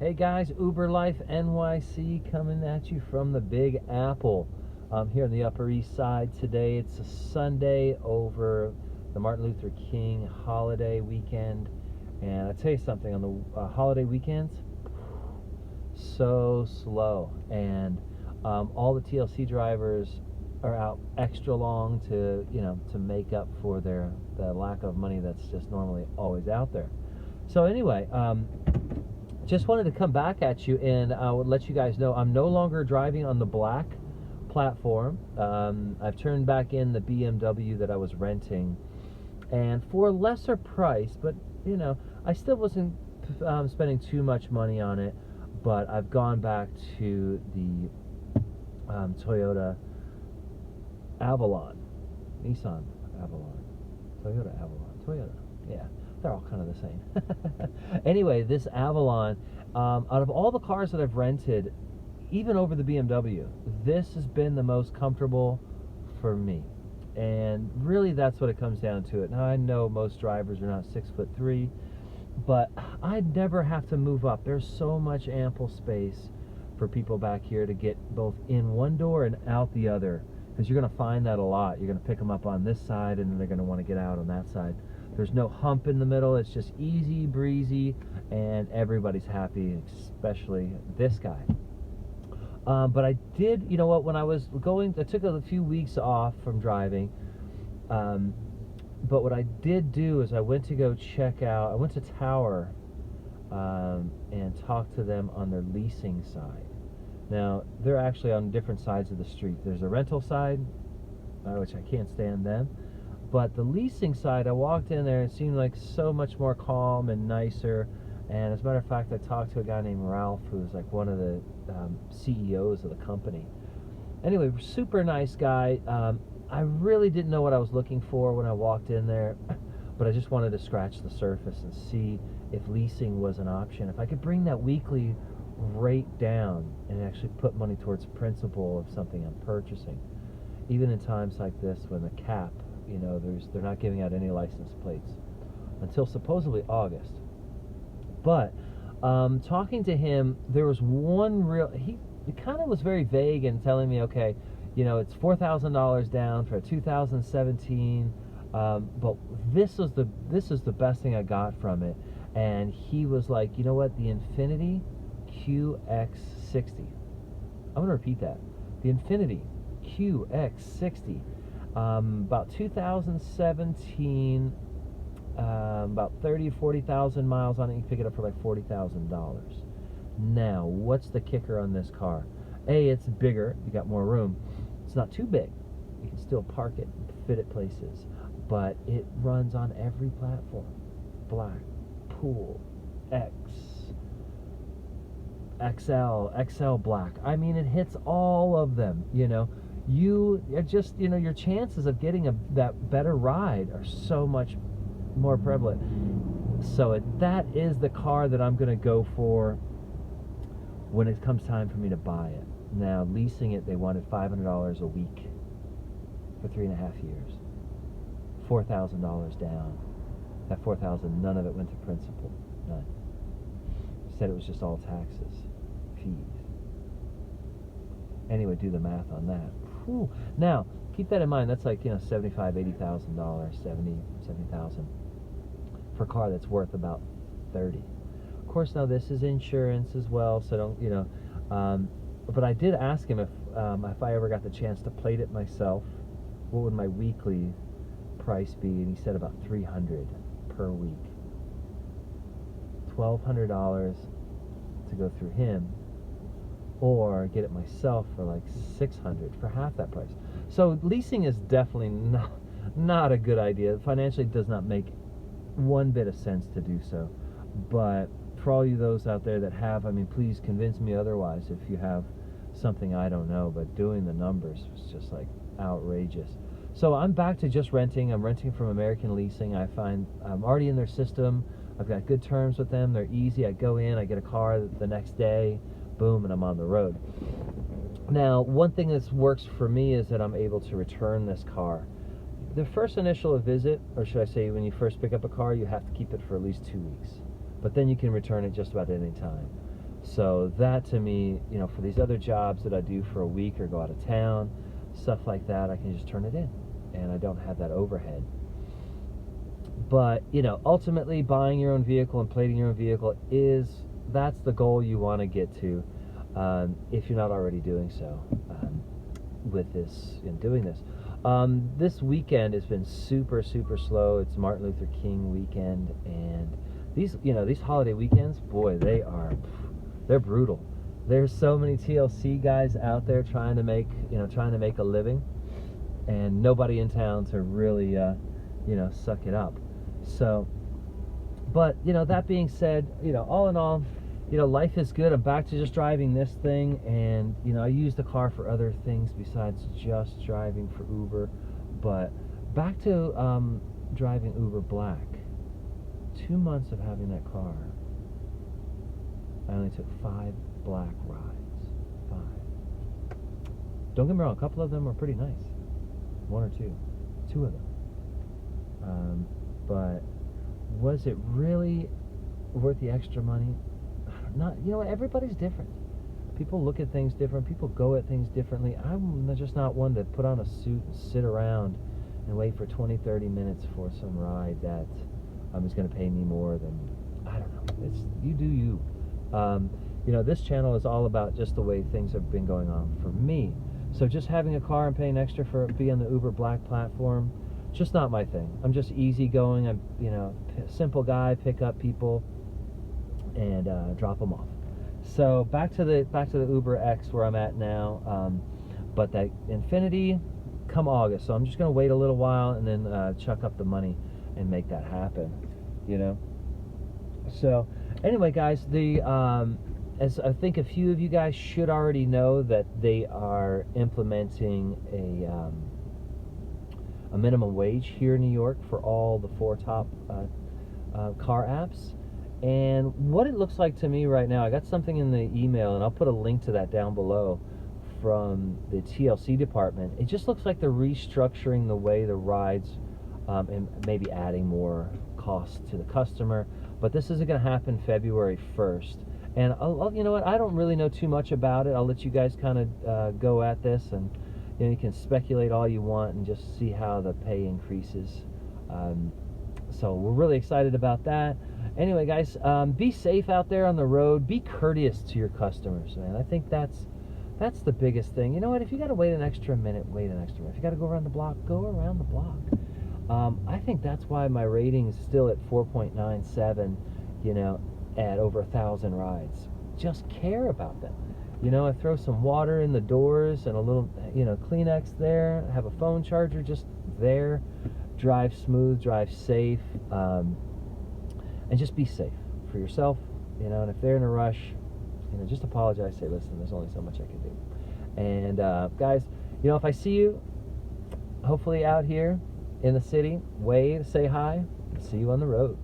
Hey guys, uberlifenyc coming at you from the Big Apple. I'm here on the Upper East Side today. It's a Sunday over the Martin Luther King holiday weekend. And I tell you something, on the holiday weekends, so slow. And all the TLC drivers are out extra long to make up for the lack of money that's just normally always out there. So anyway, just wanted to come back at you and I would let you guys know I'm no longer driving on the black platform. I've turned back in the BMW that I was renting, and for a lesser price, but I still wasn't spending too much money on it. But I've gone back to the Toyota Avalon, Nissan Avalon, Toyota Avalon, Toyota, yeah. They're all kind of the same. Anyway, this Avalon, out of all the cars that I've rented, even over the BMW, this has been the most comfortable for me. And really, that's what it comes down to. Now, I know most drivers are not 6'3", but I'd never have to move up. There's so much ample space for people back here to get both in one door and out the other. Because you're going to find that a lot. You're going to pick them up on this side, and then they're going to want to get out on that side. There's no hump in the middle. It's just easy breezy, and everybody's happy, especially this guy. But I did, when I was going, I took a few weeks off from driving. But what I did do is I went to go check out, I went to Tower and talked to them on their leasing side. Now, they're actually on different sides of the street. There's a rental side, which I can't stand them. But the leasing side, I walked in there, it seemed like so much more calm and nicer. And as a matter of fact, I talked to a guy named Ralph, who's like one of the CEOs of the company. Anyway, super nice guy. I really didn't know what I was looking for when I walked in there, but I just wanted to scratch the surface and see if leasing was an option. If I could bring that weekly rate down and actually put money towards principal of something I'm purchasing. Even in times like this when the cap, they're not giving out any license plates until supposedly August. But talking to him, there was one he kind of was very vague in telling me, okay, it's $4,000 down for a 2017, but this is the best thing I got from it. And he was like, you know what, the Infiniti QX60. I'm gonna repeat that. The Infiniti QX60. About 2017, about 40,000 miles on it. You can pick it up for like $40,000. Now, what's the kicker on this car? A, it's bigger. You got more room. It's not too big. You can still park it and fit it places. But it runs on every platform. Black, Pool, X, XL Black. I mean, it hits all of them, You just, your chances of getting that better ride are so much more prevalent. So that is the car that I'm going to go for when it comes time for me to buy it. Now, leasing it, they wanted $500 a week for 3.5 years. $4,000 down. That $4,000, none of it went to principal. None. Said it was just all taxes, fees. Anyway, do the math on that. Whew. Now, keep that in mind. That's like, $75,000, $80,000, $70,000 for a car that's worth about $30,000. Of course, now this is insurance as well, so don't, but I did ask him if I ever got the chance to plate it myself, what would my weekly price be? And he said about $300 per week. $1,200 to go through him, or get it myself for like $600 for half that price. So leasing is definitely not a good idea. Financially, it does not make one bit of sense to do so. But for all you those out there that have, please convince me otherwise if you have something I don't know. But doing the numbers was just like outrageous. So I'm back to just renting. I'm renting from American Leasing. I find I'm already in their system. I've got good terms with them. They're easy. I go in, I get a car the next day, boom, and I'm on the road. Now, one thing that works for me is that I'm able to return this car. The first initial visit, or should I say when you first pick up a car, you have to keep it for at least 2 weeks. But then you can return it just about any time. So that to me, you know, for these other jobs that I do for a week or go out of town, stuff like that, I can just turn it in and I don't have that overhead. But, you know, ultimately buying your own vehicle and plating your own vehicle that's the goal you want to get to, if you're not already doing so, with this, in doing this. This weekend has been super, super slow. It's Martin Luther King weekend, and these holiday weekends, boy, they're brutal. There's so many TLC guys out there trying to make a living, and nobody in town to really, suck it up. So, but, that being said, all in all, life is good. I'm back to just driving this thing, and, I use the car for other things besides just driving for Uber. But back to driving Uber Black. 2 months of having that car, I only took 5 black rides. 5. Don't get me wrong, a couple of them were pretty nice. 1 or 2. 2 of them. But was it really worth the extra money? Not, everybody's different. People look at things different. People go at things differently. I'm just not one to put on a suit and sit around and wait for 20-30 minutes for some ride that is going to pay me more than, I don't know. It's, you do you. This channel is all about just the way things have been going on for me. So just having a car and paying extra for it, being on the Uber Black platform, just not my thing. I'm just easygoing. I'm, simple guy, pick up people and drop them off. So back to the Uber X where I'm at now. But that Infinity, come August. So I'm just gonna wait a little while and then chuck up the money and make that happen. So anyway, guys, as I think a few of you guys should already know, that they are implementing a minimum wage here in New York for all the 4 top car apps. And what it looks like to me right now, I got something in the email, and I'll put a link to that down below, from the TLC department. It just looks like they're restructuring the way the rides, and maybe adding more costs to the customer. But this isn't going to happen February 1st. And you know what? I don't really know too much about it. I'll let you guys kind of go at this, and you can speculate all you want and just see how the pay increases. So we're really excited about that. Anyway, guys, be safe out there on the road. Be courteous to your customers, man. I think that's the biggest thing. You know what? If you got to wait an extra minute, wait an extra minute. If you got to go around the block, go around the block. I think that's why my rating is still at 4.97, at over 1,000 rides. Just care about them. I throw some water in the doors and a little, Kleenex there. I have a phone charger just there. Drive smooth, drive safe, and just be safe for yourself, and if they're in a rush, just apologize, say, listen, there's only so much I can do. And guys, if I see you hopefully out here in the city, wave, say hi, see you on the road.